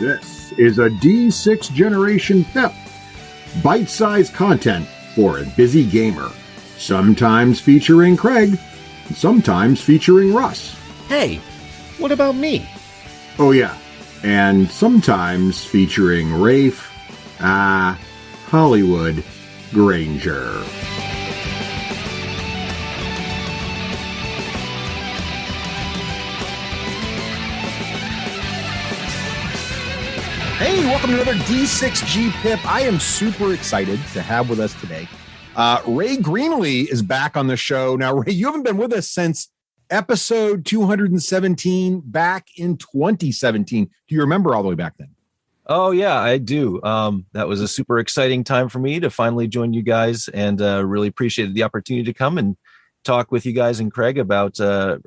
This is a D6 generation pip. Bite-sized content for a busy gamer. Sometimes featuring Craig, sometimes featuring Russ. Hey, what about me? Oh yeah, and sometimes featuring Rafe, Hollywood Granger. Hey, welcome to another D6G pip. I am super excited to have with us today. Ray Greenley is back on the show. Now, Ray, you haven't been with us since episode 217 back in 2017. Do you remember all the way back then? Oh, yeah, I do. That was a super exciting time for me to finally join you guys, and really appreciated the opportunity to come and talk with you guys and Craig about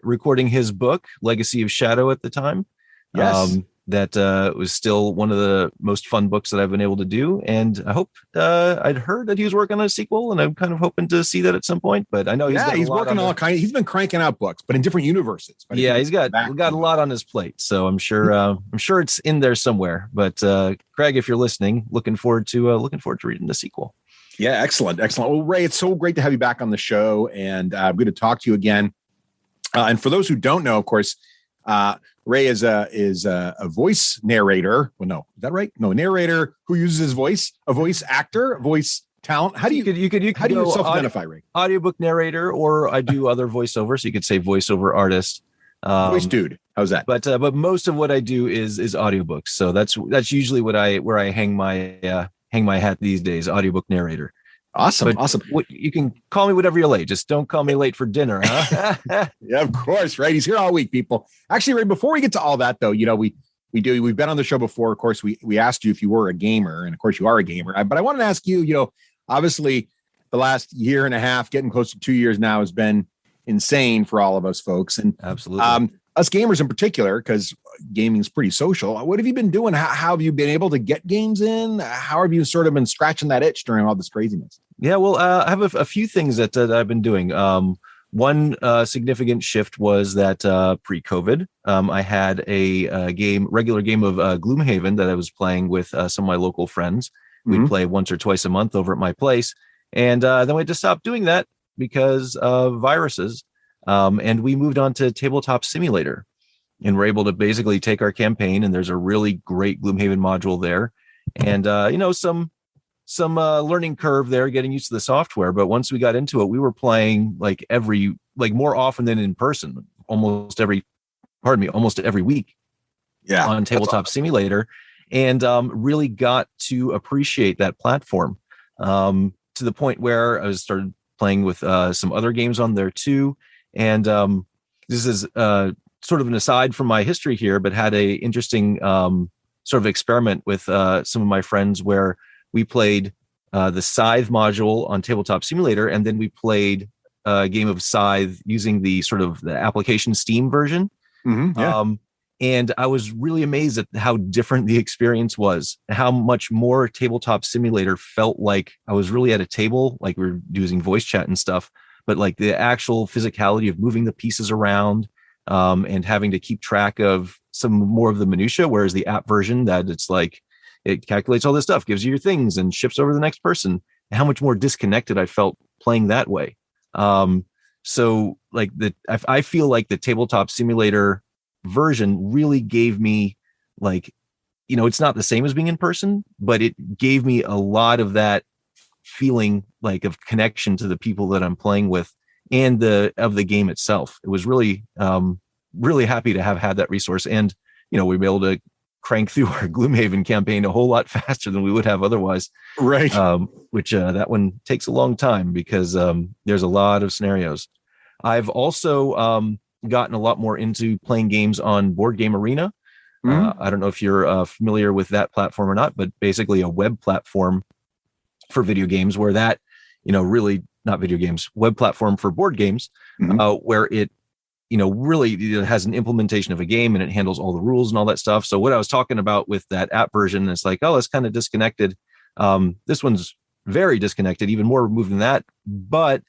recording his book, Legacy of Shadow, at the time. Yes. That was still one of the most fun books that I've been able to do. And I hope I'd heard that he was working on a sequel, and I'm kind of hoping to see that at some point. But I know he's working on all kinds. He's been cranking out books, but in different universes. Yeah, he's got a lot on his plate. So I'm sure it's in there somewhere. But Craig, if you're listening, looking forward to reading the sequel. Yeah, excellent. Well, Ray, it's so great to have you back on the show, and I'm going to talk to you again. And for those who don't know, of course, Ray is a voice narrator. Well, no, is that right? No, a narrator who uses his voice, a voice actor, a voice talent. How do you self-identify, Ray? Audiobook narrator, or I do other voiceover, so you could say voiceover artist. Voice dude. How's that? But most of what I do is audiobooks. So that's usually where I hang my hat these days. Audiobook narrator. Awesome. You can call me whatever you're late. Just don't call me late for dinner, huh? Yeah, of course, right? He's here all week, people. Actually, Ray, before we get to all that, though, we've been on the show before. Of course, we asked you if you were a gamer, and of course you are a gamer. But I wanted to ask you, obviously the last year and a half, getting close to 2 years now, has been insane for all of us folks. And absolutely. Us gamers in particular, because gaming is pretty social. What have you been doing? How have you been able to get games in? How have you sort of been scratching that itch during all this craziness? Yeah, well, I have a few things that I've been doing. One significant shift was that pre-COVID, I had a regular game of Gloomhaven that I was playing with some of my local friends. We'd play once or twice a month over at my place. And then we had to stop doing that because of viruses. And we moved on to Tabletop Simulator, and we're able to basically take our campaign, and there's a really great Gloomhaven module there, and some learning curve there, getting used to the software. But once we got into it, we were playing more often than in person, almost every week. Yeah, on Tabletop Simulator, and really got to appreciate that platform to the point where I started playing with some other games on there too. And this is sort of an aside from my history here, but had a interesting sort of experiment with some of my friends where we played the Scythe module on Tabletop Simulator, and then we played a game of Scythe using the sort of the application Steam version. Mm-hmm, yeah. And I was really amazed at how different the experience was, how much more Tabletop Simulator felt like I was really at a table, like we were using voice chat and stuff, but like the actual physicality of moving the pieces around and having to keep track of some more of the minutia, whereas the app version, that it's like it calculates all this stuff, gives you your things, and ships over to the next person. How much more disconnected I felt playing that way. So like I feel like the Tabletop Simulator version really gave me, like, it's not the same as being in person, but it gave me a lot of that feeling, like, of connection to the people that I'm playing with and of the game itself. It was really really happy to have had that resource, and we were able to crank through our Gloomhaven campaign a whole lot faster than we would have otherwise, right? Which that one takes a long time because there's a lot of scenarios. I've also gotten a lot more into playing games on Board Game Arena. I don't know if you're familiar with that platform or not, but basically a web platform for video games, where that, really not video games, web platform for board games, where it, really it has an implementation of a game, and it handles all the rules and all that stuff. So what I was talking about with that app version, it's like, oh, it's kind of disconnected. This one's very disconnected, even more removed than that. But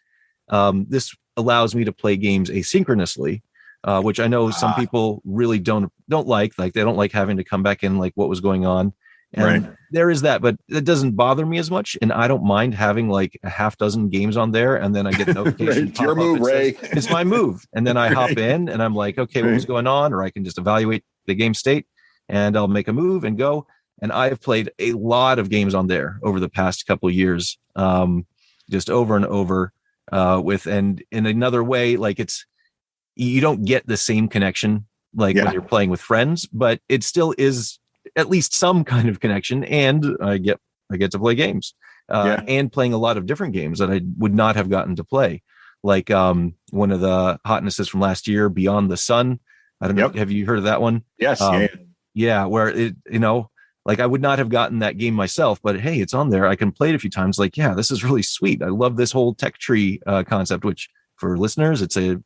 this allows me to play games asynchronously. which I know some people really don't like. Like they don't like having to come back in like what was going on. And there is that, but it doesn't bother me as much. And I don't mind having like a half dozen games on there. And then I get a notification. It's your move, Ray. It's my move. And then I hop in and I'm like, okay, what was going on? Or I can just evaluate the game state and I'll make a move and go. And I've played a lot of games on there over the past couple of years, just over and over and in another way, like you don't get the same connection like when you're playing with friends, but it still is at least some kind of connection, and I get to play games and playing a lot of different games that I would not have gotten to play, like one of the hotnesses from last year, Beyond the Sun. I don't know. Have you heard of that one? Yes. Where it, like I would not have gotten that game myself, but hey, it's on there. I can play it a few times. Like, yeah, this is really sweet. I love this whole tech tree concept, which for listeners, it's a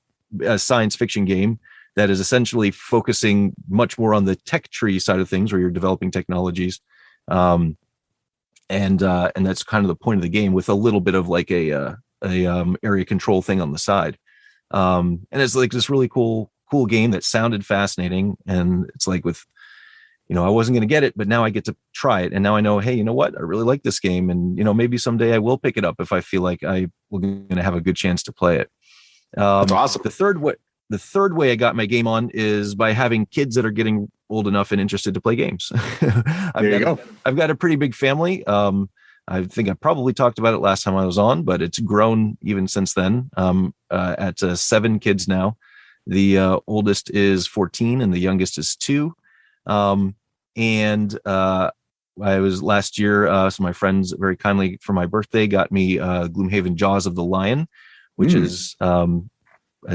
science fiction game that is essentially focusing much more on the tech tree side of things, where you're developing technologies, and that's kind of the point of the game, with a little bit of like a area control thing on the side, and it's like this really cool game that sounded fascinating, and it's like with, I wasn't going to get it, but now I get to try it, and now I know, hey, you know what, I really like this game, and maybe someday I will pick it up if I feel like I'm going to have a good chance to play it. That's awesome. The third way I got my game on is by having kids that are getting old enough and interested to play games. I've got a pretty big family. I think I probably talked about it last time I was on, but it's grown even since then. At 7 kids now. The oldest is 14 and the youngest is 2. And I was last year, so my friends very kindly for my birthday got me Gloomhaven Jaws of the Lion, which is, I'm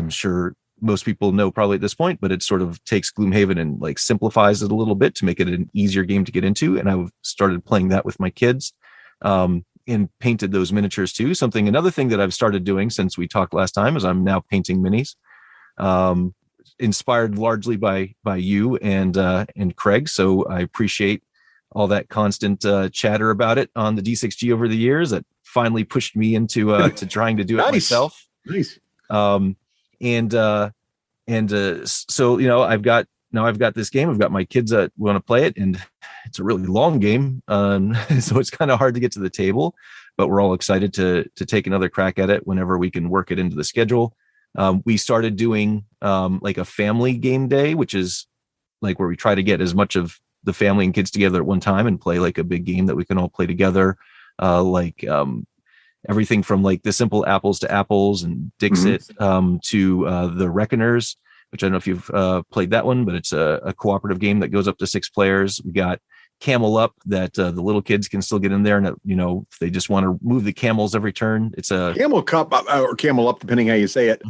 sure most people know probably at this point, but it sort of takes Gloomhaven and like simplifies it a little bit to make it an easier game to get into. And I started playing that with my kids, and painted those miniatures too. Another thing that I've started doing since we talked last time is I'm now painting minis, inspired largely by you and Craig. So I appreciate all that constant chatter about it on the D6G over the years that finally pushed me into to trying to do it myself. Nice. So I've got this game. I've got my kids that want to play it, and it's a really long game, so it's kind of hard to get to the table. But we're all excited to take another crack at it whenever we can work it into the schedule. We started doing like a family game day, which is like where we try to get as much of the family and kids together at one time and play like a big game that we can all play together, everything from like the simple Apples to Apples and Dixit to the Reckoners, which I don't know if you've played that one, but it's a cooperative game that goes up to 6 players. We got Camel Up that the little kids can still get in there, and if they just want to move the camels every turn, it's a Camel Cup or Camel Up, depending how you say it,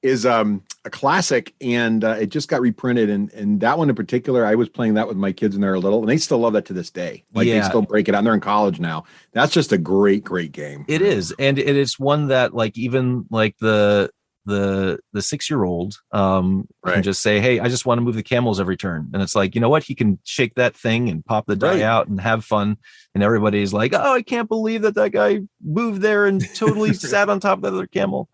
is a classic, and it just got reprinted. And that one in particular, I was playing that with my kids when they were little, and they still love that to this day. Like they still break it out. And they're in college now. That's just a great game. It is, and it is one that like even like the 6-year-old can just say, hey, I just want to move the camels every turn, and it's like, you know what, he can shake that thing and pop the die out and have fun, and everybody's like, oh, I can't believe that guy moved there and totally sat on top of the other camel.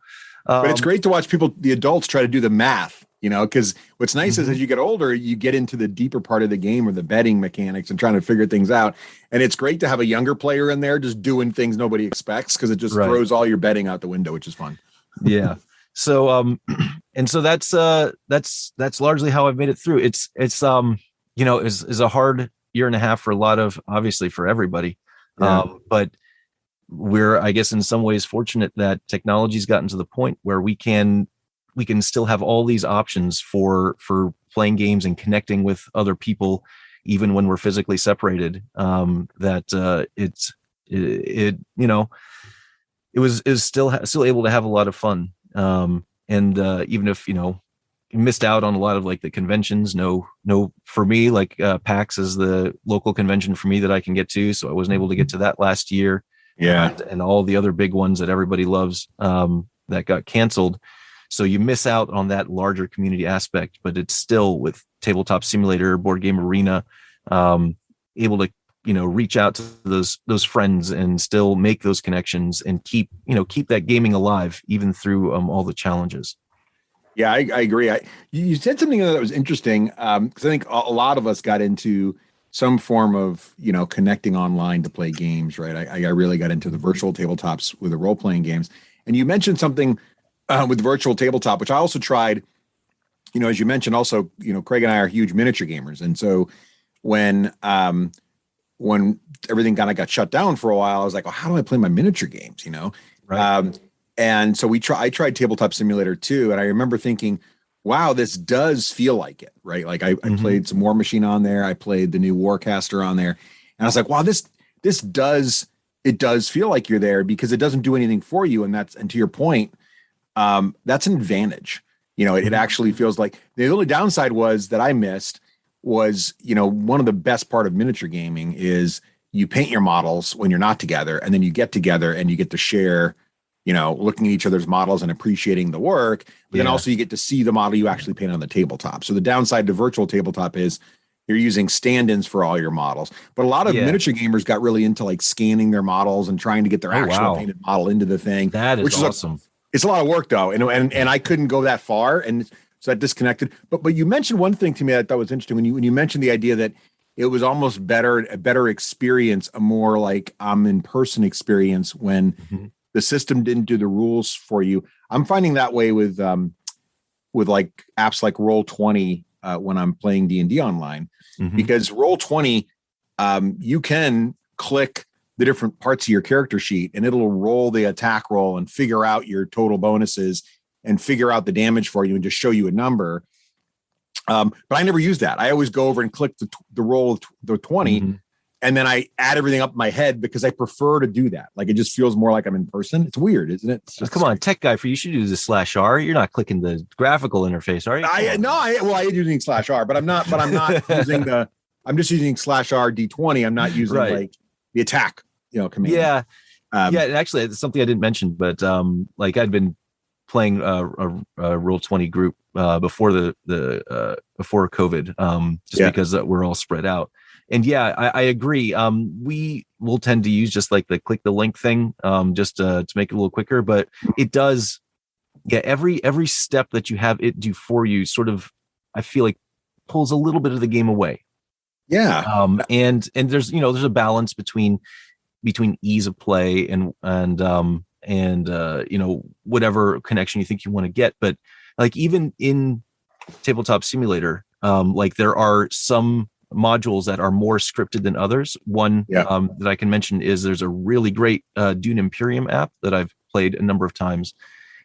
But it's great to watch the adults try to do the math, because what's nice is as you get older, you get into the deeper part of the game or the betting mechanics and trying to figure things out. And it's great to have a younger player in there just doing things nobody expects, because it just throws all your betting out the window, which is fun. Yeah. So, and so that's largely how I've made it through. It's is a hard year and a half for a lot of, obviously for everybody. But we're, I guess, in some ways fortunate that technology's gotten to the point where we can still have all these options for playing games and connecting with other people, even when we're physically separated. It was still able to have a lot of fun. And even if, you missed out on a lot of like the conventions, for me, like PAX is the local convention for me that I can get to. So I wasn't able to get to that last year. Yeah. And all the other big ones that everybody loves, that got canceled. So you miss out on that larger community aspect, but it's still with Tabletop Simulator, Board Game Arena, able to, reach out to those friends and still make those connections and keep that gaming alive, even through all the challenges. Yeah, I agree. You said something that was interesting, because I think a lot of us got into some form of, connecting online to play games, right? I really got into the virtual tabletops with the role-playing games. And you mentioned something with virtual tabletop, which I also tried, as you mentioned also, Craig and I are huge miniature gamers. And so when everything kind of got shut down for a while, I was like, well, how do I play my miniature games, Right. And so I tried Tabletop Simulator 2, and I remember thinking, wow, this does feel like it, right? Like I played some War Machine on there. I played the new Warcaster on there. And I was like, wow, this does feel like you're there, because it doesn't do anything for you. And to your point, that's an advantage. It actually feels like the only downside that I missed was, one of the best part of miniature gaming is you paint your models when you're not together, and then you get together and you get to share, looking at each other's models and appreciating the work, but then also you get to see the model you actually paint on the tabletop. So the downside to virtual tabletop is you're using stand-ins for all your models. But a lot of miniature gamers got really into like scanning their models and trying to get their actual painted model into the thing. That is awesome. It's a lot of work though. And I couldn't go that far. And so I disconnected. But you mentioned one thing to me that I thought was interesting when you mentioned the idea that it was almost a better experience, a more like in-person experience when the system didn't do the rules for you. I'm finding that way with like apps like Roll20 when I'm playing D&D online, because Roll20, you can click the different parts of your character sheet and it'll roll the attack roll and figure out your total bonuses and figure out the damage for you and just show you a number. But I never use that. I always go over and click the roll of the 20, and then I add everything up in my head because I prefer to do that. Like it just feels more like I'm in person. It's weird, isn't it? Come on, tech guy, you should do the /R. You're not clicking the graphical interface, are you? I am using /R, but I'm not using I'm just using /R D20. I'm not using like the attack, command. Yeah. Actually, it's something I didn't mention, but like I'd been playing a Roll20 group before before COVID, because we're all spread out. And I agree. We will tend to use just like the click the link thing, just to make it a little quicker. But it does, every step that you have it do for you, sort of, I feel like pulls a little bit of the game away. Yeah. And there's there's a balance between ease of play and whatever connection you think you want to get. But like even in Tabletop Simulator, like there are some modules that are more scripted than others. One that I can mention is there's a really great Dune Imperium app that I've played a number of times,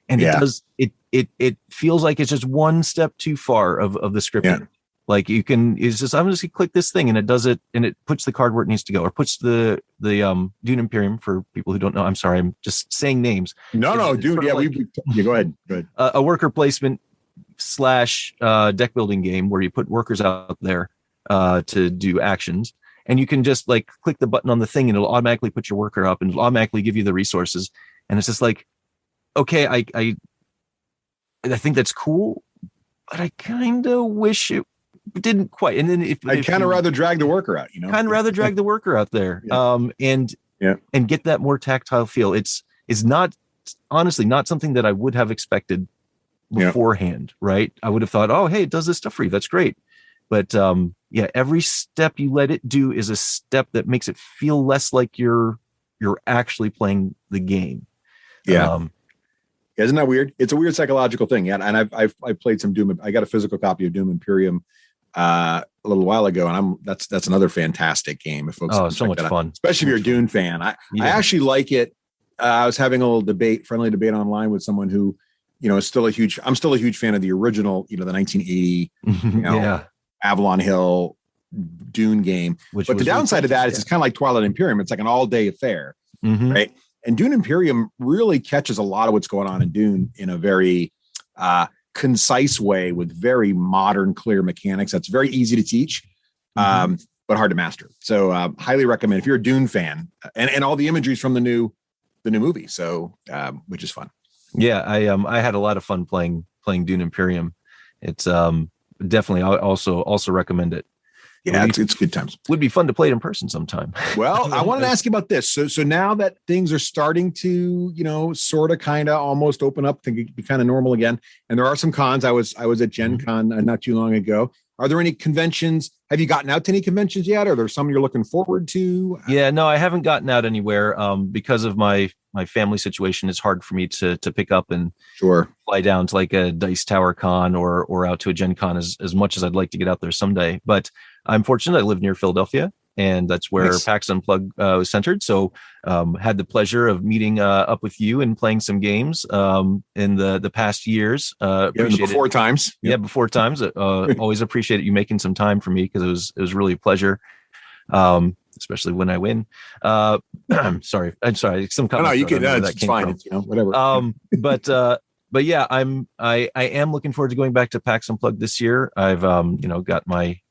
and it feels like it's just one step too far of the scripting. Like I'm just gonna click this thing and it does it, and it puts the card where it needs to go, or puts the Dune Imperium, for people who don't know. I'm sorry, I'm just saying names. No, dude. Go ahead. A worker placement / deck building game where you put workers out there to do actions, and you can just like click the button on the thing and it'll automatically put your worker up and it'll automatically give you the resources. And it's just like, okay, I think that's cool, but I kind of wish it didn't quite. And then I'd kind of rather drag the worker out, rather drag the worker out there, and get that more tactile feel. It's not, honestly, not something that I would have expected beforehand, right? I would have thought, oh, hey, it does this stuff for you. That's great. But every step you let it do is a step that makes it feel less like you're actually playing the game. Isn't that weird? It's a weird psychological thing. Yeah, and I've played some Doom. I got a physical copy of Doom Imperium a little while ago, and that's another fantastic game. If folks, so much fun, especially if you're a Dune fan. I actually like it. I was having a little friendly debate online with someone who, is still I'm still a huge fan of the original, the 1980, Avalon Hill Dune game. But the downside of that is it's kind of like Twilight Imperium. It's like an all-day affair, right? And Dune Imperium really catches a lot of what's going on in Dune in a very concise way with very modern, clear mechanics. That's very easy to teach, but hard to master. So highly recommend if you're a Dune fan, and all the imagery's from the new movie. So which is fun. Yeah, I had a lot of fun playing Dune Imperium. It's definitely, I also recommend it. Yeah, it's good times. Would be fun to play it in person sometime. Well, I wanted to ask you about this. So now that things are starting to, sort of, kind of, almost open up to be kind of normal again, and there are some cons. I was at Gen Con not too long ago. Are there any conventions? Have you gotten out to any conventions yet? Are there some you're looking forward to? Yeah, no, I haven't gotten out anywhere because of my family situation. It's hard for me to pick up and fly down to like a Dice Tower Con or out to a Gen Con as much as I'd like to get out there someday. But I'm fortunate. I live near Philadelphia, and that's where PAX Unplugged was centered. So had the pleasure of meeting up with you and playing some games in the past years. Before times. Yeah, before times. Always appreciated you making some time for me, because it was really a pleasure. Especially when I win. I'm sorry. Some no, you can. It's fine. It's, whatever. But yeah, I am looking forward to going back to PAX Unplugged this year. I've got my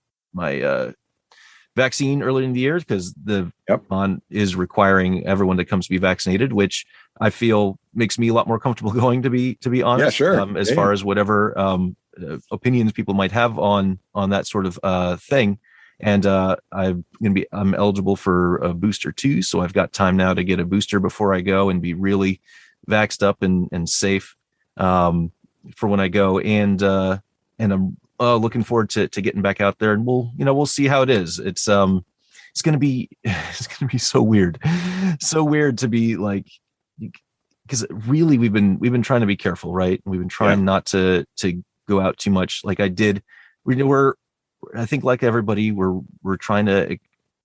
vaccine earlier in the year, because the con is requiring everyone that comes to be vaccinated, which I feel makes me a lot more comfortable going, to be honest. Yeah, sure. As far as whatever opinions people might have on that sort of thing. And I'm eligible for a booster too. So I've got time now to get a booster before I go and be really vaxxed up and safe for when I go. And I'm looking forward to getting back out there, and we'll see how it is. It's going to be so weird to be like, because really we've been trying to be careful, right? We've been trying not to go out too much. Like I did, I think like everybody, we're trying to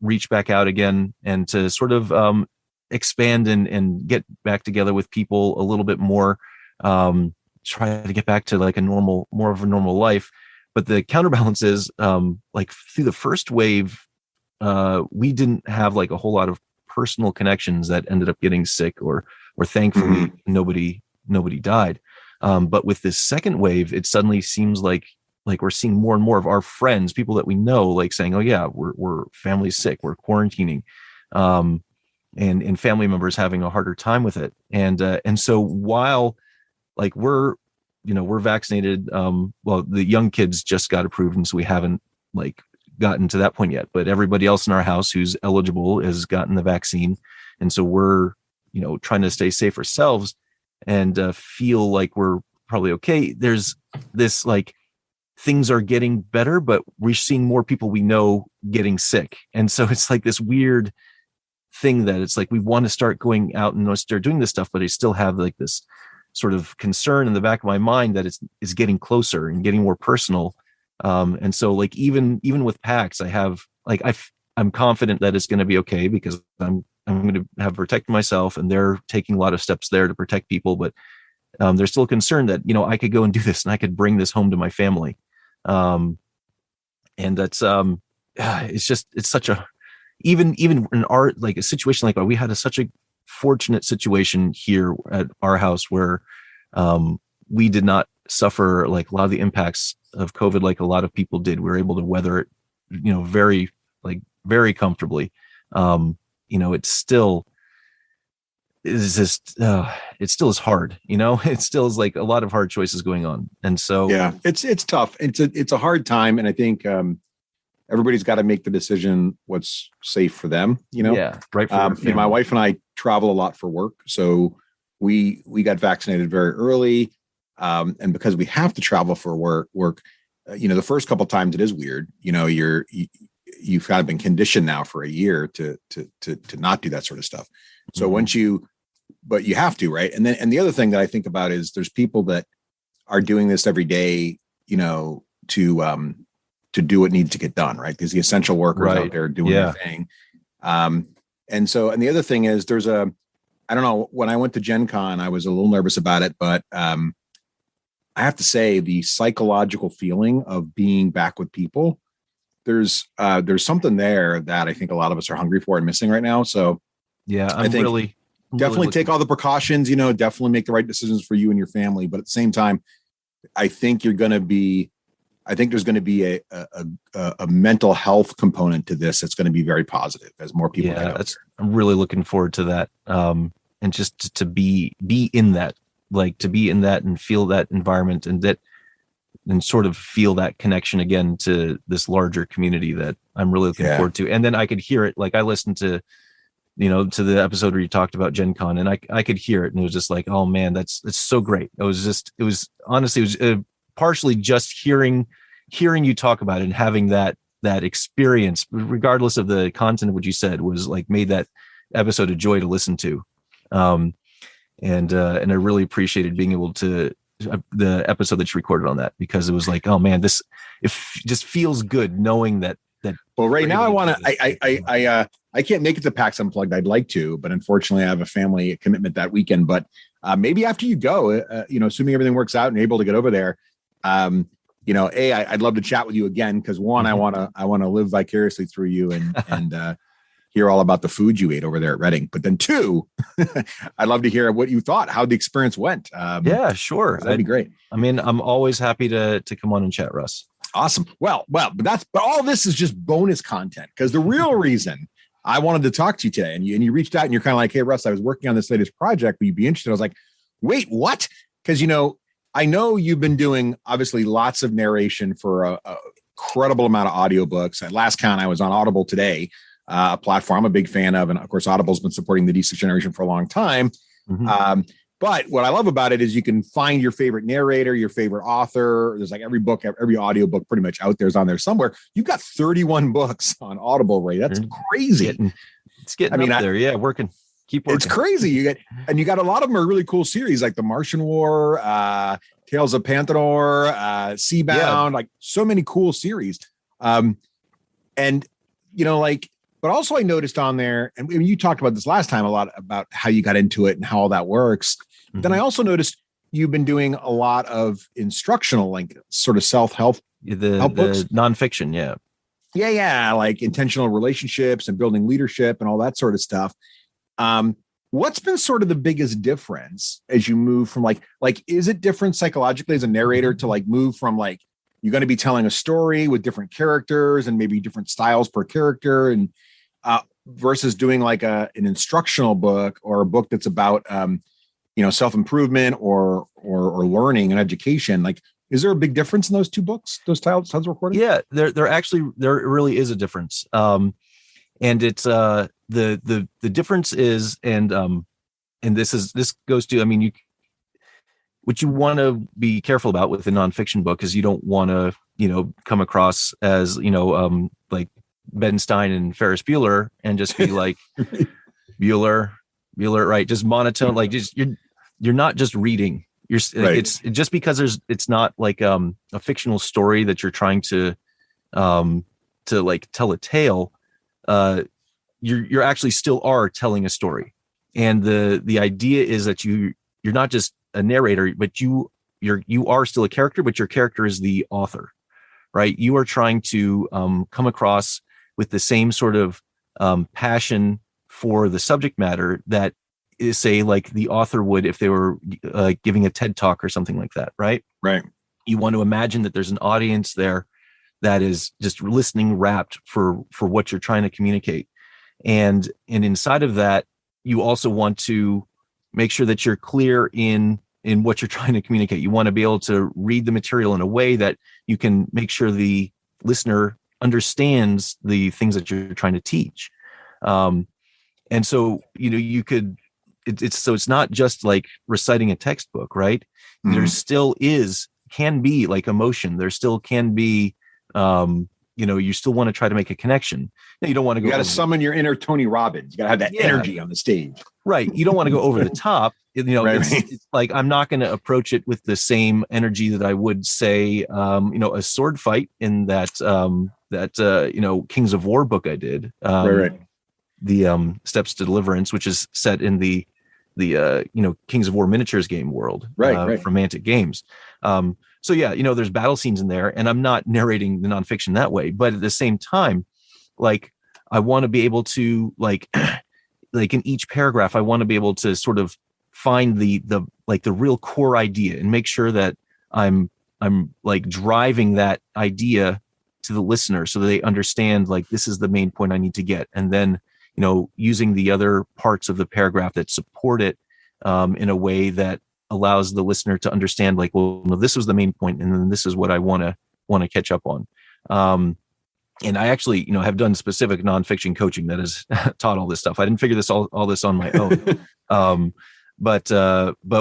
reach back out again and to sort of expand and get back together with people a little bit more, try to get back to like more of a normal life. But the counterbalance is like through the first wave, we didn't have like a whole lot of personal connections that ended up getting sick, or thankfully nobody died. But with this second wave, it suddenly seems like we're seeing more and more of our friends, people that we know, like saying, "Oh yeah, we're family sick, we're quarantining," and family members having a harder time with it. And so while like we're vaccinated, well, the young kids just got approved, and so we haven't like gotten to that point yet. But everybody else in our house who's eligible has gotten the vaccine, and so we're trying to stay safe ourselves and feel like we're probably okay. There's this like, things are getting better, but we're seeing more people we know getting sick. And so it's like this weird thing that it's like, we want to start going out and start doing this stuff, but I still have like this sort of concern in the back of my mind that it's getting closer and getting more personal. And so like, even with PAX, I have like, I'm confident that it's going to be okay, because I'm going to have protected myself, and they're taking a lot of steps there to protect people. But there's still a concern that, I could go and do this and I could bring this home to my family. And that's it's such a, even in our, like a situation like that, we had such a fortunate situation here at our house where we did not suffer like a lot of the impacts of COVID like a lot of people did. We were able to weather it, very comfortably. It's still it still is hard, it still is like a lot of hard choices going on. And so, yeah, it's tough. It's a hard time. And I think, everybody's got to make the decision what's safe for them, Yeah. Right. My wife and I travel a lot for work. So we got vaccinated very early. And because we have to travel for work, the first couple of times it is weird, you've kind of been conditioned now for a year to not do that sort of stuff. So but you have to, right? And the other thing that I think about is there's people that are doing this every day, to do what needs to get done, right? There's the essential workers out there doing their thing. And the other thing is I don't know, when I went to Gen Con, I was a little nervous about it, but I have to say the psychological feeling of being back with people, there's something there that I think a lot of us are hungry for and missing right now. So yeah, I think definitely take all the precautions, definitely make the right decisions for you and your family. But at the same time, I think there's going to be a mental health component to this that's going to be very positive as more people. Yeah, I'm really looking forward to that. And just to be in that, like to be in that and feel that environment, and that sort of feel that connection again to this larger community that I'm really looking forward to. And then I could hear it. Like I listened to, to the episode where you talked about Gen Con, and I could hear it, and it was just like, oh man, it's so great. It was partially just hearing you talk about it and having that experience, regardless of the content of what you said, was like made that episode a joy to listen to. And I really appreciated being able to the episode that you recorded on that, because it was like, oh man, it just feels good knowing that. Well, right now I can't make it to PAX Unplugged. I'd like to, but unfortunately I have a family commitment that weekend. But maybe after you go, assuming everything works out and you're able to get over there, I'd love to chat with you again, because one, I want to live vicariously through you and hear all about the food you ate over there at Reading. But then two, I'd love to hear what you thought, how the experience went. Yeah, sure. That'd be great. I mean, I'm always happy to come on and chat, Russ. Awesome. Well, but all this is just bonus content, because the real reason I wanted to talk to you today, and you reached out and you're kind of like, hey, Russ, I was working on this latest project. Would you be interested? I was like, wait, what? Because, I know you've been doing obviously lots of narration for a incredible amount of audiobooks. At last count, I was on Audible today, a platform I'm a big fan of. And of course, Audible's been supporting the D6 generation for a long time. Mm-hmm. But what I love about it is you can find your favorite narrator, your favorite author. There's like every book, every audiobook pretty much out there is on there somewhere. You've got 31 books on Audible, Ray. That's crazy. It's getting up there. Yeah, working. Keep working. It's crazy. You got a lot of them are really cool series, like The Martian War, Tales of Panthanor, Seabound, like so many cool series. But also I noticed on there, and you talked about this last time a lot about how you got into it and how all that works. Mm-hmm. Then I also noticed you've been doing a lot of instructional, like sort of self-help the books. Nonfiction. Yeah. Yeah. Like intentional relationships and building leadership and all that sort of stuff. What's been sort of the biggest difference as you move from like, is it different psychologically as a narrator to like move from like, you're going to be telling a story with different characters and maybe different styles per character, and versus doing like an instructional book or a book that's about, self-improvement or learning and education? Like, is there a big difference in those two books, those styles of recording? Yeah, there really is a difference. And it's the difference is, and this goes to, I mean, what you want to be careful about with a nonfiction book is you don't want to, come across as, like Ben Stein and Ferris Bueller and just be like Bueller, right? Just monotone, like just you're not just reading. You're right. It's just because it's not like a fictional story that you're trying to like tell a tale. You're actually still are telling a story, and the idea is that you're not just a narrator, but you are still a character, but your character is the author, right? You are trying to come across with the same sort of passion for the subject matter that is, say, like the author would if they were giving a TED talk or something like that, right? Right. You want to imagine that there's an audience there that is just listening rapt for what you're trying to communicate. And inside of that, you also want to make sure that you're clear in what you're trying to communicate. You want to be able to read the material in a way that you can make sure the listener understands the things that you're trying to teach. And so, you could, it's not just like reciting a textbook, right? Mm-hmm. There still can be like emotion. There still can be, you still want to try to make a connection. Now, you don't want to go. You got to summon your inner Tony Robbins. You got to have that energy on the stage. Right. You don't want to go over the top. Right. It's like, I'm not going to approach it with the same energy that I would say, a sword fight in that Kings of War book I did. Right. The Steps to Deliverance, which is set in the Kings of War miniatures game world, right. from Mantic Games. So yeah, there's battle scenes in there, and I'm not narrating the nonfiction that way, but at the same time, like, I want to be able to like in each paragraph, I want to be able to sort of find the real core idea and make sure that I'm like driving that idea to the listener so that they understand, like, this is the main point I need to get. And then, using the other parts of the paragraph that support it in a way that allows the listener to understand, like, well, no, this was the main point, and then this is what I want to catch up on. And I actually, have done specific nonfiction coaching that has taught all this stuff. I didn't figure all this on my own. But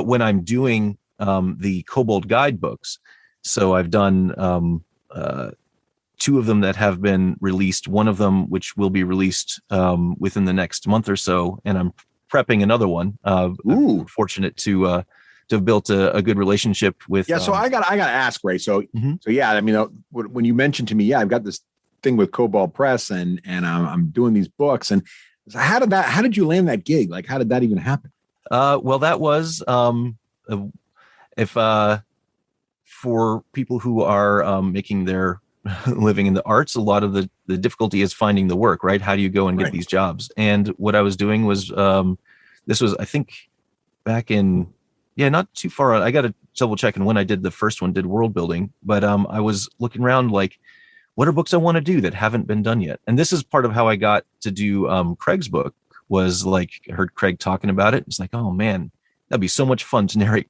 when I'm doing the Kobold guidebooks, so I've done 2 of them that have been released, one of them which will be released within the next month or so, and I'm prepping another one. I'm fortunate to have built a good relationship with. Yeah, so I got to ask, Ray. So yeah, I mean, when you mentioned to me, I've got this thing with Kobold Press, and I'm doing these books, and so how did you land that gig? Like, how did that even happen? Well, that was for people who are making their living in the arts, a lot of the difficulty is finding the work, right? How do you go and get these jobs? And what I was doing was, this was, I think, back in, not too far. I got to double check. And when I did the first one, did Worldbuilding, but I was looking around like, what are books I want to do that haven't been done yet? And this is part of how I got to do Craig's book, was like, I heard Craig talking about it. It's like, oh man, that'd be so much fun to narrate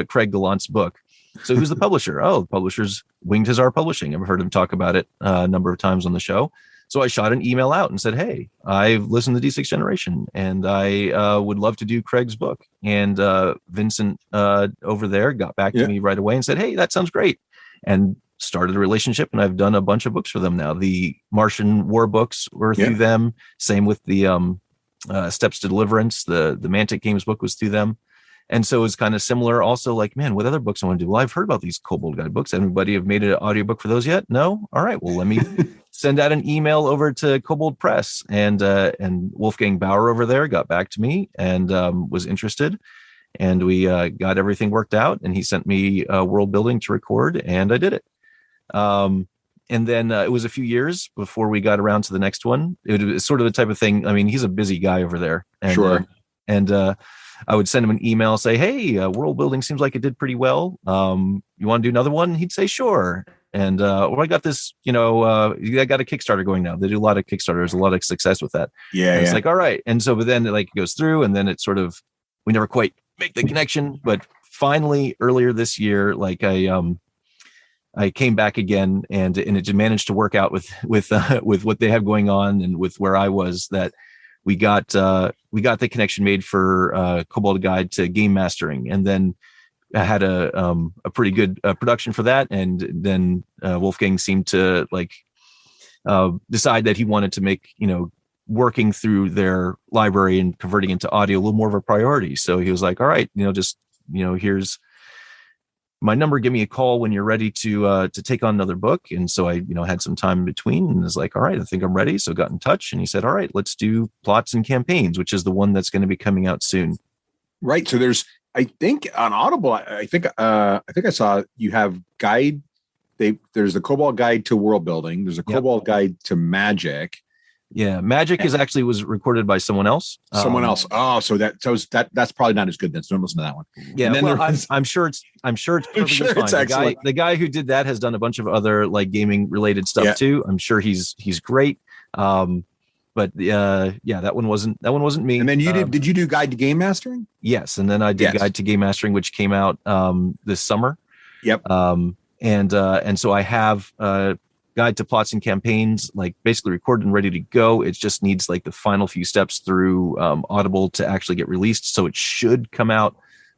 Craig Gallant's book. So who's the publisher? Oh, the publisher's Winged His Art Publishing. I've heard him talk about it a number of times on the show. So I shot an email out and said, hey, I've listened to D6 Generation and I would love to do Craig's book. And Vincent over there got back to me right away and said, hey, that sounds great. And started a relationship, and I've done a bunch of books for them now. The Martian War books were through them. Same with the Steps to Deliverance. The Mantic Games book was through them. And so it's kind of similar. Also, like, man, what other books I want to do? Well, I've heard about these Kobold guide books. Anybody have made an audiobook for those yet? No? All right. Well, let me send out an email over to Kobold Press. And Wolfgang Bauer over there got back to me and was interested. And we got everything worked out. And he sent me Worldbuilding to record, and I did it. And then it was a few years before we got around to the next one. It was sort of the type of thing. I mean, he's a busy guy over there. And, I would send him an email, say, hey, Worldbuilding seems like it did pretty well. You want to do another one? He'd say, sure. And, I got this, I got a Kickstarter going now. They do a lot of Kickstarters, a lot of success with that. Yeah. It's like, all right. And so, but then it goes through, and then it sort of, we never quite make the connection, but finally earlier this year, I came back again, and it managed to work out with what they have going on and with where I was, that we got the connection made for Kobold Guide to Gamemastering, and then I had a pretty good production for that. And then Wolfgang seemed to decide that he wanted to make, working through their library and converting into audio a little more of a priority. So he was like, all right, here's my number, give me a call when you're ready to take on another book. And so I, had some time in between, and was like, all right, I think I'm ready. So got in touch, and he said, all right, let's do Plots and Campaigns, which is the one that's going to be coming out soon. Right. So there's, I think on Audible, I think I saw you have guide. There's the Kobold Guide to Worldbuilding. There's a Kobold Guide to Magic. Yeah, Magic was recorded by someone else. Oh, so that's probably not as good then. So don't listen to that one. Yeah, and then I'm sure it's fine. The guy who did that has done a bunch of other gaming related stuff too. I'm sure he's great. But that one wasn't me. And then you did you do Guide to Gamemastering? Yes, and then I did Guide to Gamemastering, which came out this summer. Yep. And so I have Guide to Plots and Campaigns, basically recorded and ready to go. It just needs the final few steps through Audible to actually get released. So it should come out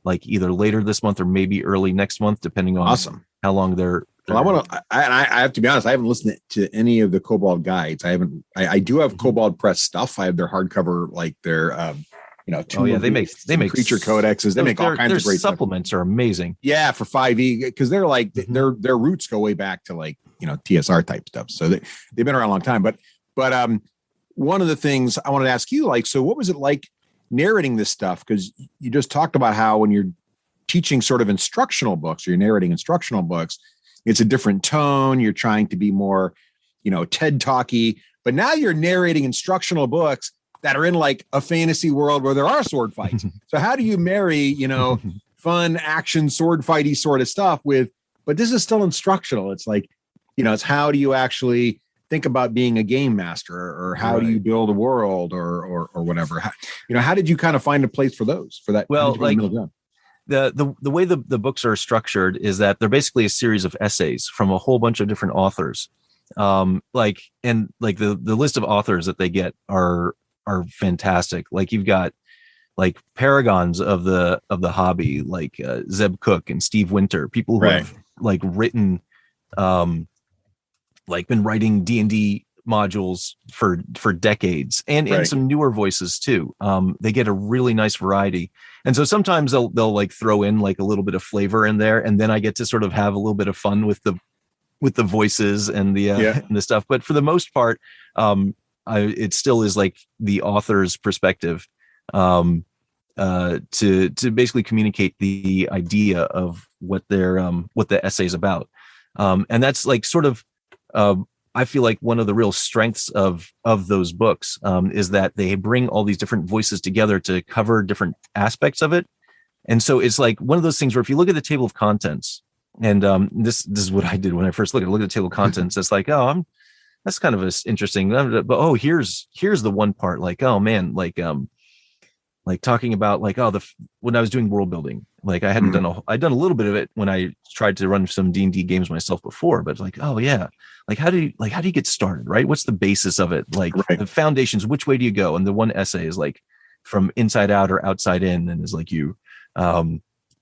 either later this month or maybe early next month, depending on how long they're. Well, I have to be honest, I haven't listened to any of the Kobold guides. I do have Kobold Press stuff. I have their hardcover, their they make creature codexes. They make all kinds of great supplements stuff. Are amazing. Yeah, for 5e, because they're their roots go way back to TSR type stuff. So they've been around a long time. But one of the things I wanted to ask you, so what was it like narrating this stuff? Because you just talked about how when you're teaching sort of instructional books, or you're narrating instructional books, it's a different tone. You're trying to be more, TED talky, but now you're narrating instructional books that are in a fantasy world where there are sword fights. So how do you marry, fun action sword fighty sort of stuff but this is still instructional. It's it's how do you actually think about being a game master, or how do you build a world or whatever? How did you kind of find a place for that? Well, the way the books are structured is that they're basically a series of essays from a whole bunch of different authors. The list of authors that they get are fantastic. Like you've got like paragons of the hobby, like Zeb Cook and Steve Winter, people who have like written, like been writing D&D modules for decades, and some newer voices too. They get a really nice variety, and so sometimes they'll like throw in like a little bit of flavor in there, and then I get to sort of have a little bit of fun with the voices and the and the stuff. But for the most part, it still is like the author's perspective, to basically communicate the idea of what the essay is about, and that's like sort of I feel like one of the real strengths of those books is that they bring all these different voices together to cover different aspects of it. And so it's like one of those things where if you look at the table of contents, and this is what I did when I first looked at the table of contents, it's like, that's kind of interesting. But here's the one part, like, oh man, like talking about like, when I was doing world building, like I hadn't I'd done a little bit of it when I tried to run some D&D games myself before, but like, oh yeah, like how do you get started, right? What's the basis of it? Like the foundations, which way do you go? And the one essay is like from inside out or outside in, and is like do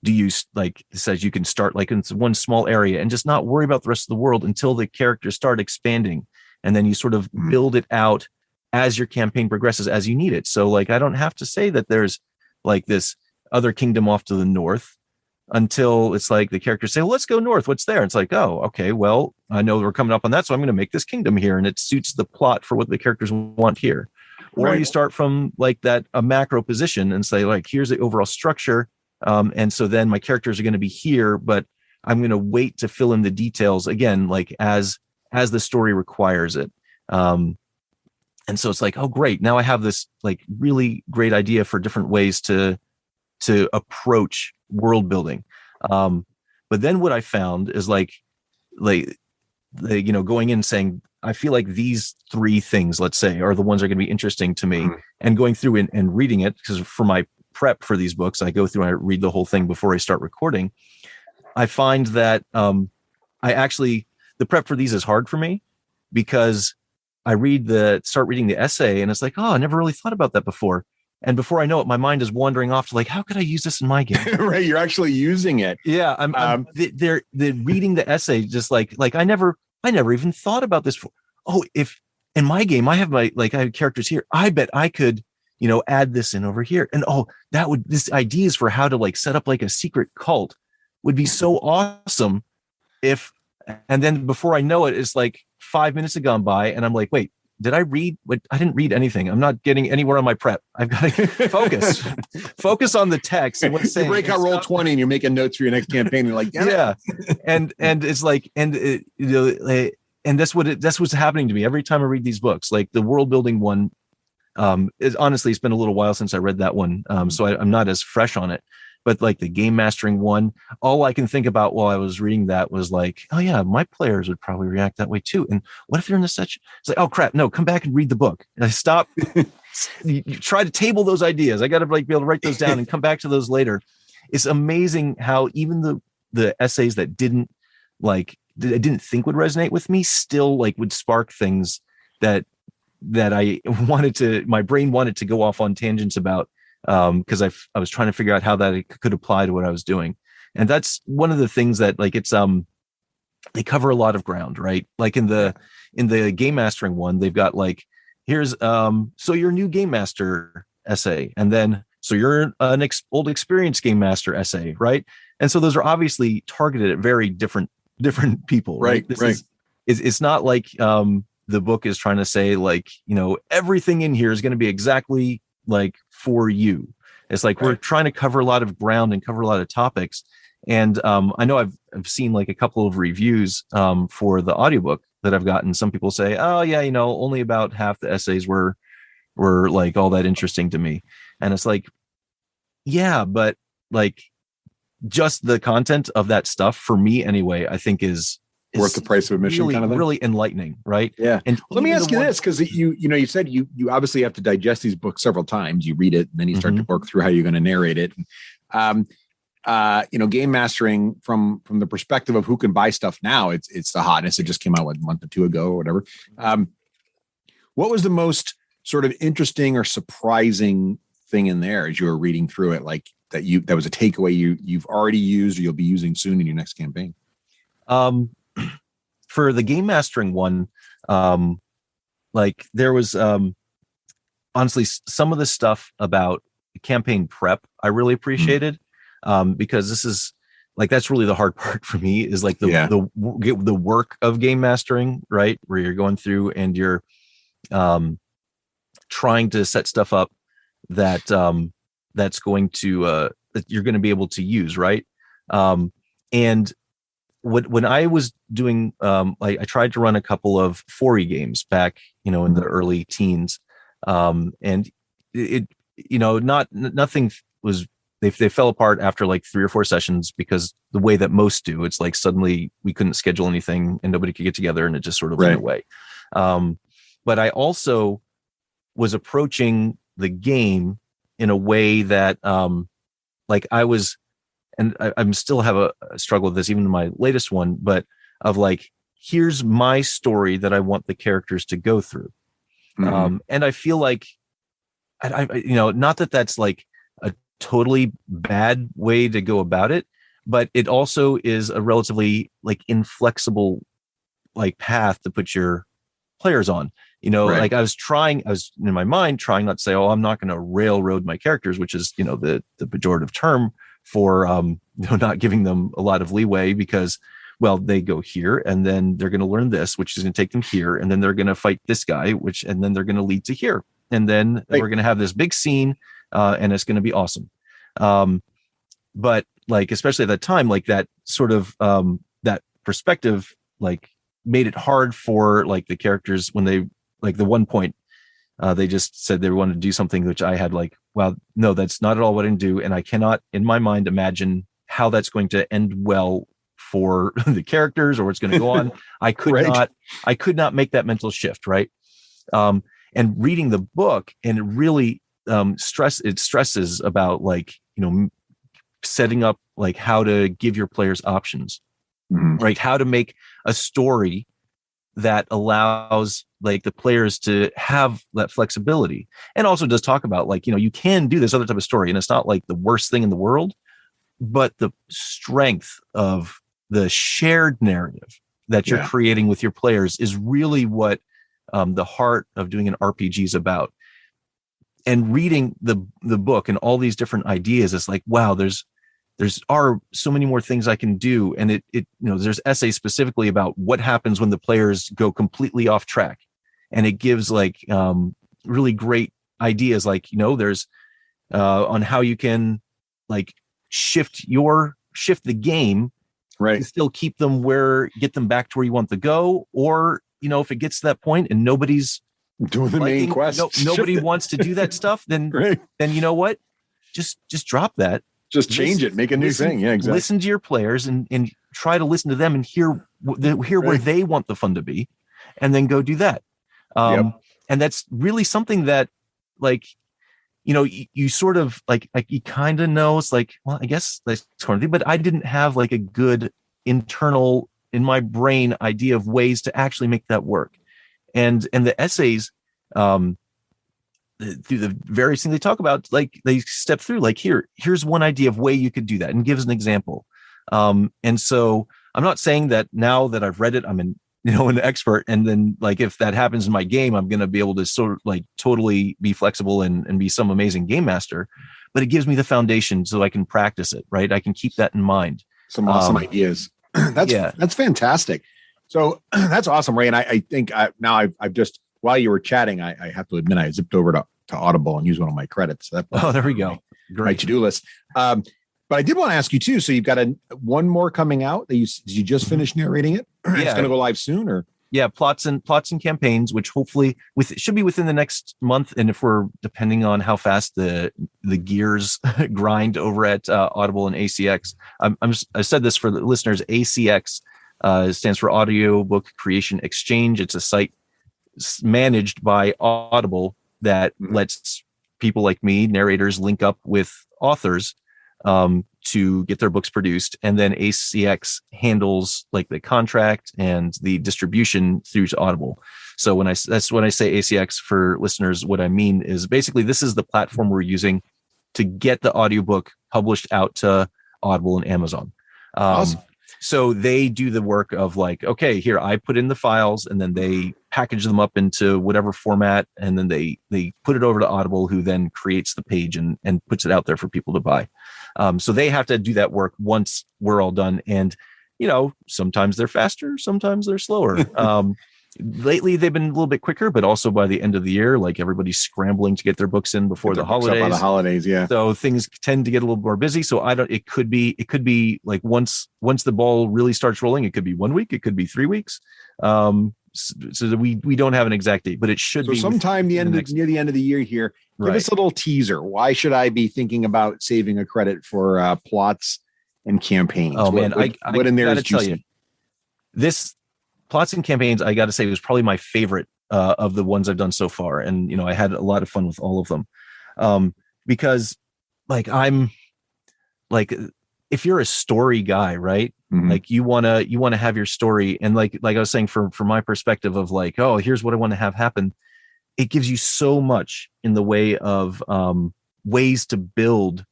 you like, it says you can start like in one small area and just not worry about the rest of the world until the characters start expanding, and then you sort of build it out as your campaign progresses as you need it. So like I don't have to say that there's like this other kingdom off to the north until it's like the characters say, well, let's go north. What's there? It's like, oh, okay, well, I know we're coming up on that, so I'm going to make this kingdom here, and it suits the plot for what the characters want here. Or you start from like a macro position and say like, here's the overall structure. And so then my characters are going to be here, but I'm going to wait to fill in the details again, like as the story requires it. And so it's like, oh, great. Now I have this like really great idea for different ways to approach world building. But then what I found is like going in saying, I feel like these three things, let's say, are the ones that are going to be interesting to me, and going through and reading it, because for my prep for these books, I go through and I read the whole thing before I start recording. I find that the prep for these is hard for me, because I start reading the essay, and it's like, oh, I never really thought about that before. And before I know it, my mind is wandering off to like, how could I use this in my game? Right, you're actually using it. Yeah, they're reading the essay just like I never even thought about this. If in my game I have I have characters here, I bet I could add this in over here, and this ideas for how to like set up like a secret cult would be so awesome and then before I know it, it's like 5 minutes have gone by, and I'm like, wait, did I read? I didn't read anything. I'm not getting anywhere on my prep. I've got to focus on the text and what's saying. You break out Roll20 and you're making notes for your next campaign. You're like, yeah. And it's like, and that's what's happening to me every time I read these books. Like the world building one, it's been a little while since I read that one. So I'm not as fresh on it. But like the game mastering one, all I can think about while I was reading that was like, oh yeah, my players would probably react that way too. And what if they're in a such? It's like, oh crap, no, come back and read the book. And I stop. You try to table those ideas. I got to like be able to write those down and come back to those later. It's amazing how even the essays that didn't think would resonate with me still like would spark things that my brain wanted to go off on tangents about. Because I was trying to figure out how that it could apply to what I was doing. And that's one of the things that like it's they cover a lot of ground, right? Like in the game mastering one, they've got like, here's so your new game master essay, and then so you're an old experienced game master essay, right? And so those are obviously targeted at very different people, right? It's not like the book is trying to say like, everything in here is going to be exactly like for you. It's like we're trying to cover a lot of ground and cover a lot of topics. And I know I've seen like a couple of reviews for the audiobook that I've gotten. Some people say, oh yeah, only about half the essays were like all that interesting to me. And it's like, yeah, but like just the content of that stuff for me anyway, I think is worth the price of admission, really, kind of thing. Really enlightening, right? Yeah. And let me ask you this, because you said you obviously have to digest these books several times. You read it, and then you start to work through how you're going to narrate it. game mastering from the perspective of who can buy stuff now, it's the hotness. It just came out like a month or two ago or whatever. What was the most sort of interesting or surprising thing in there as you were reading through it, like that was a takeaway you've already used or you'll be using soon in your next campaign? For the game mastering one, like there was honestly some of the stuff about campaign prep I really appreciated, because this is like, that's really the hard part for me, is like the work of game mastering, right? Where you're going through and you're trying to set stuff up that that's going to that you're going to be able to use, right? And when I was doing, I tried to run a couple of 4E games back, in the early teens, and it nothing was. They fell apart after like 3 or 4 sessions, because the way that most do, it's like suddenly we couldn't schedule anything and nobody could get together, and it just sort of went away. But I also was approaching the game in a way that, like I was, and I'm still have a struggle with this, even in my latest one, but of like, here's my story that I want the characters to go through. And I feel like, I not that that's like a totally bad way to go about it, but it also is a relatively like inflexible like path to put your players on. Like I was in my mind trying not to say, oh, I'm not going to railroad my characters, which is, the pejorative term for, not giving them a lot of leeway, because, well, they go here and then they're going to learn this, which is going to take them here. And then they're going to fight this guy, and then they're going to lead to here. And then we're going to have this big scene, and it's going to be awesome. But like, especially at that time, like that sort of, that perspective, like made it hard for like the characters when they, like the one point, they just said they wanted to do something, which I had like, well, no, that's not at all what I can do. And I cannot in my mind imagine how that's going to end well for the characters, or what's going to go on. I could not make that mental shift. Right. And reading the book, and it really, stresses about like, setting up like how to give your players options, right? How to make a story that allows like the players to have that flexibility, and also does talk about like, you can do this other type of story, and it's not like the worst thing in the world, but the strength of the shared narrative that you're creating with your players is really what the heart of doing an RPG is about. And reading the book and all these different ideas, it's like, wow, there's so many more things I can do. And it there's essays specifically about what happens when the players go completely off track. And it gives like really great ideas, like, there's on how you can like shift the game, right, and still keep them get them back to where you want to go. Or, if it gets to that point and nobody's doing the main quest, nobody wants to do that stuff, then then you know what? Just drop that. Just change it, make a new thing. Yeah, exactly. Listen to your players and try to listen to them and hear where they want the fun to be, and then go do that. And that's really something that, like, you sort of like you kind of know. It's like, well, I guess that's sort of thing, but I didn't have like a good internal in my brain idea of ways to actually make that work. And the essays, through the various things they talk about, like they step through, like, here's one idea of way you could do that, and gives an example. And so I'm not saying that now that I've read it, I'm an expert. And then like, if that happens in my game, I'm going to be able to sort of like totally be flexible and be some amazing game master, but it gives me the foundation so I can practice it. Right. I can keep that in mind. Some awesome ideas. That's fantastic. So that's awesome, Ray. And I think I've just, while you were chatting, I have to admit, I zipped over to Audible and used one of my credits. So there we go. Great. My to-do list. But I did want to ask you too. So you've got one more coming out that you just finished narrating it. It's going to go live soon, or? Yeah. Plots and campaigns, which hopefully should be within the next month. And if we're depending on how fast the gears grind over at Audible and ACX, I said this for the listeners. ACX stands for Audiobook Creation Exchange. It's a site managed by Audible that lets people like me, narrators, link up with authors to get their books produced, and then ACX handles like the contract and the distribution through to Audible. So that's when I say ACX for listeners, what I mean is basically this is the platform we're using to get the audiobook published out to Audible and Amazon. Awesome. So they do the work of like, okay, here, I put in the files, and then they package them up into whatever format, and then they put it over to Audible, who then creates the page and puts it out there for people to buy. So they have to do that work once we're all done. And, sometimes they're faster, sometimes they're slower. Lately, they've been a little bit quicker, but also by the end of the year, like everybody's scrambling to get their books in before the holidays. On the holidays, yeah. So things tend to get a little more busy. So it could be like once the ball really starts rolling, it could be 1 week, it could be 3 weeks. So that we don't have an exact date, but it should be sometime near the end of the year here. Give us a little teaser. Why should I be thinking about saving a credit for plots and campaigns? Oh man, what in there is juicy? Tell you, this plots and campaigns, I got to say, was probably my favorite of the ones I've done so far, and I had a lot of fun with all of them, because like I'm like, if you're a story guy, right? Mm-hmm. Like you want to have your story, and like I was saying, from my perspective of like, oh, here's what I want to have happen. It gives you so much in the way of ways to build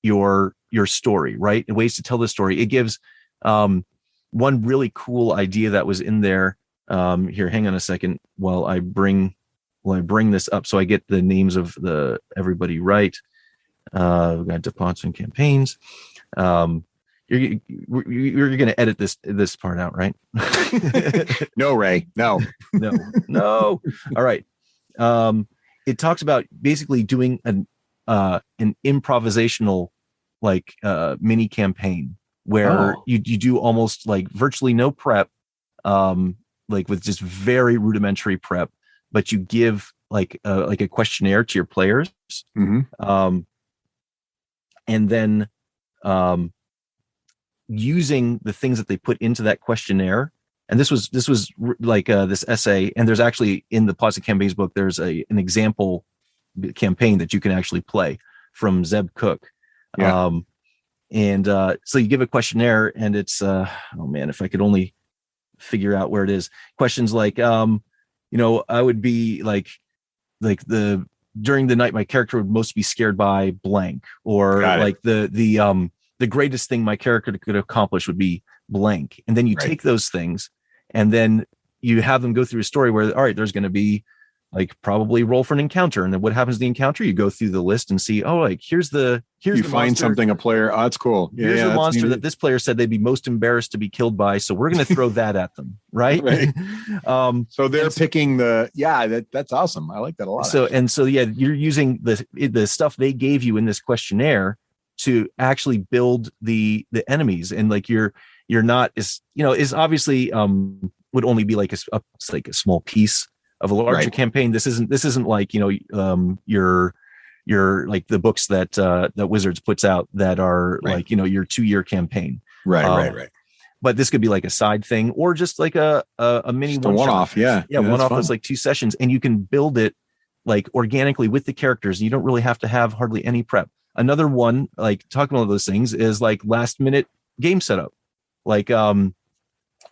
your story, right? And ways to tell the story. It gives one really cool idea that was in there. Here, hang on a second while I bring this up so I get the names of everybody right. We've got plots and campaigns. You're going to edit this part out, right? No, Ray. No. All right. It talks about basically doing an improvisational mini campaign where you do almost like virtually no prep, like with just very rudimentary prep, but you give like a questionnaire to your players, mm-hmm. And then using the things that they put into that questionnaire. And this was like this essay, and there's actually in the Plots and Campaigns book, there's an example campaign that you can actually play from Zeb Cook. Yeah. So you give a questionnaire, and it's oh man, if I could only figure out where it is. Questions like I would be like during the night my character would most be scared by blank, or like the greatest thing my character could accomplish would be blank. And then you take those things, and then you have them go through a story where, all right, there's going to be like probably roll for an encounter, and then what happens to the encounter? You go through the list and see, oh, like here's the find monster. Something a player. Oh, that's cool. Here's the monster that this player said they'd be most embarrassed to be killed by, so we're going to throw that at them, right? So they're picking that's awesome. I like that a lot. So you're using the stuff they gave you in this questionnaire to actually build the enemies, and like you're not is obviously would only be like a small piece of a larger campaign. This isn't like your like the books that Wizards puts out that are like your 2-year campaign. Right. But this could be like a side thing, or just like a mini one-off. One-off that's like 2 sessions, and you can build it like organically with the characters. You don't really have to have hardly any prep. Another one, like talking about those things, is like last minute game setup. Like you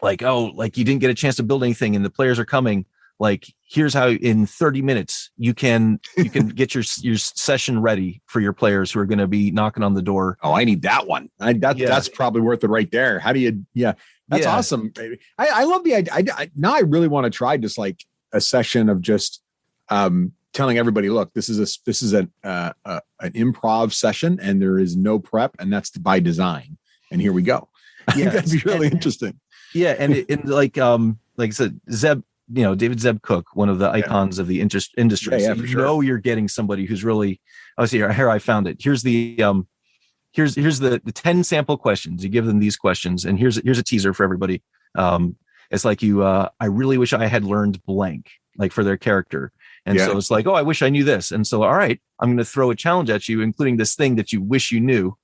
didn't get a chance to build anything, and the players are coming. Like, here's how in 30 minutes you can get your session ready for your players who are going to be knocking on the door. Oh, I need that one. That's probably worth it right there. How do you? Yeah, that's awesome, baby. I love the idea. Now I really want to try just like a session of just telling everybody, look, this is an improv session, and there is no prep, and that's by design. And here we go. Yeah, that'd be really interesting. Yeah, and like I said, Zeb. David Zeb Cook, one of the icons of the industry. Yeah, so for sure. You're getting somebody who's really. Oh, see, here I found it. Here's the here's the 10 sample questions. You give them these questions, and here's a teaser for everybody. It's like I really wish I had learned blank, like for their character, and so it's like, oh, I wish I knew this, and so all right, I'm going to throw a challenge at you, including this thing that you wish you knew,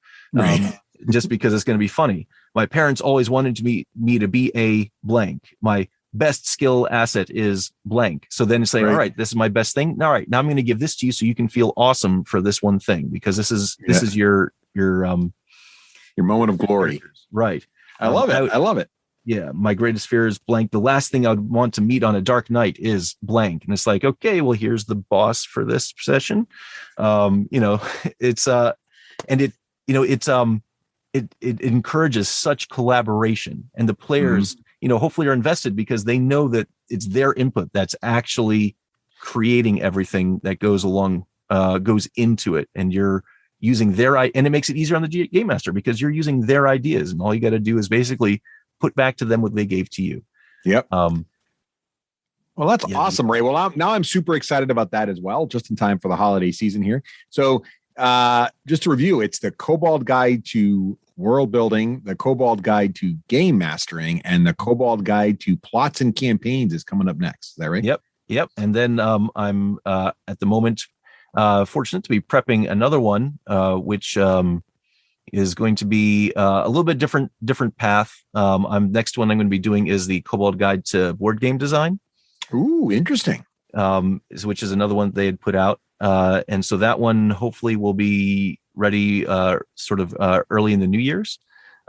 just because it's going to be funny. My parents always wanted me to be a blank. My best skill asset is blank. So then say, all right, this is my best thing. All right, now I'm going to give this to you so you can feel awesome for this one thing, because this is your moment of glory. Right. I love it. I love it. Yeah, my greatest fear is blank. The last thing I'd want to meet on a dark night is blank. And it's like, okay, well, here's the boss for this session. It's it encourages such collaboration, and the players, hopefully are invested because they know that it's their input that's actually creating everything that goes into it. And you're using and it makes it easier on the game master because you're using their ideas, and all you got to do is basically put back to them what they gave to you. Yep. Well, that's awesome, Ray. Well, now I'm super excited about that as well, just in time for the holiday season here. So just to review, it's the Kobold Guide to World Building, the Kobold Guide to Game Mastering, and the Kobold Guide to Plots and Campaigns is coming up next. Is that right? Yep. And then I'm at the moment fortunate to be prepping another one, which is going to be a little bit different path. Next one I'm going to be doing is the Kobold Guide to Board Game Design. Ooh, interesting. Which is another one they had put out. And so that one hopefully will be ready sort of early in the New Year's.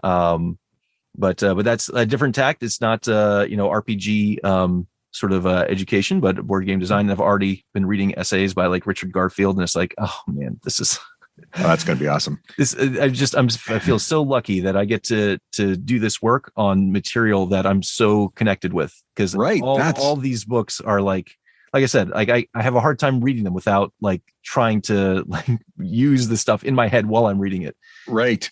But that's a different tact. It's not RPG sort of education, but board game design. I've already been reading essays by like Richard Garfield, and it's like, oh man, this is that's going to be awesome. I feel so lucky that I get to do this work on material that I'm so connected with, because all these books are like I said, like I have a hard time reading them without like trying to like use the stuff in my head while I'm reading it. Right.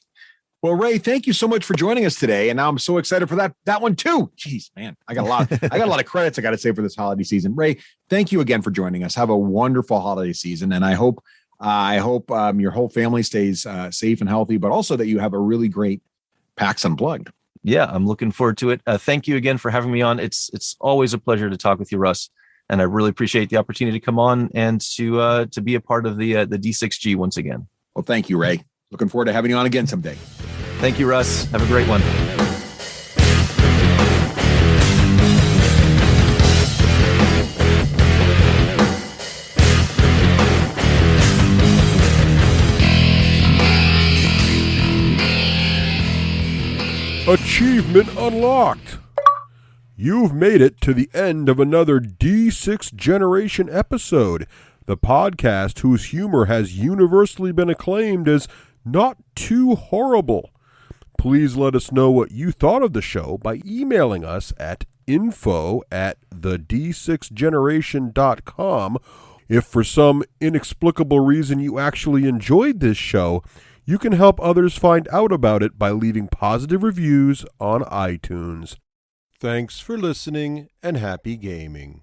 Well, Ray, thank you so much for joining us today. And now I'm so excited for that one too. Jeez, man, I got a lot of credits I got to say for this holiday season. Ray, thank you again for joining us. Have a wonderful holiday season. And I hope your whole family stays safe and healthy, but also that you have a really great PAX Unplugged. Yeah, I'm looking forward to it. Thank you again for having me on. It's always a pleasure to talk with you, Russ. And I really appreciate the opportunity to come on and to be a part of the D6G once again. Well, thank you, Ray. Looking forward to having you on again someday. Thank you, Russ. Have a great one. Achievement unlocked. You've made it to the end of another D6 Generation episode, the podcast whose humor has universally been acclaimed as not too horrible. Please let us know what you thought of the show by emailing us at info@the d6generation.com. If for some inexplicable reason you actually enjoyed this show, you can help others find out about it by leaving positive reviews on iTunes. Thanks for listening, and happy gaming.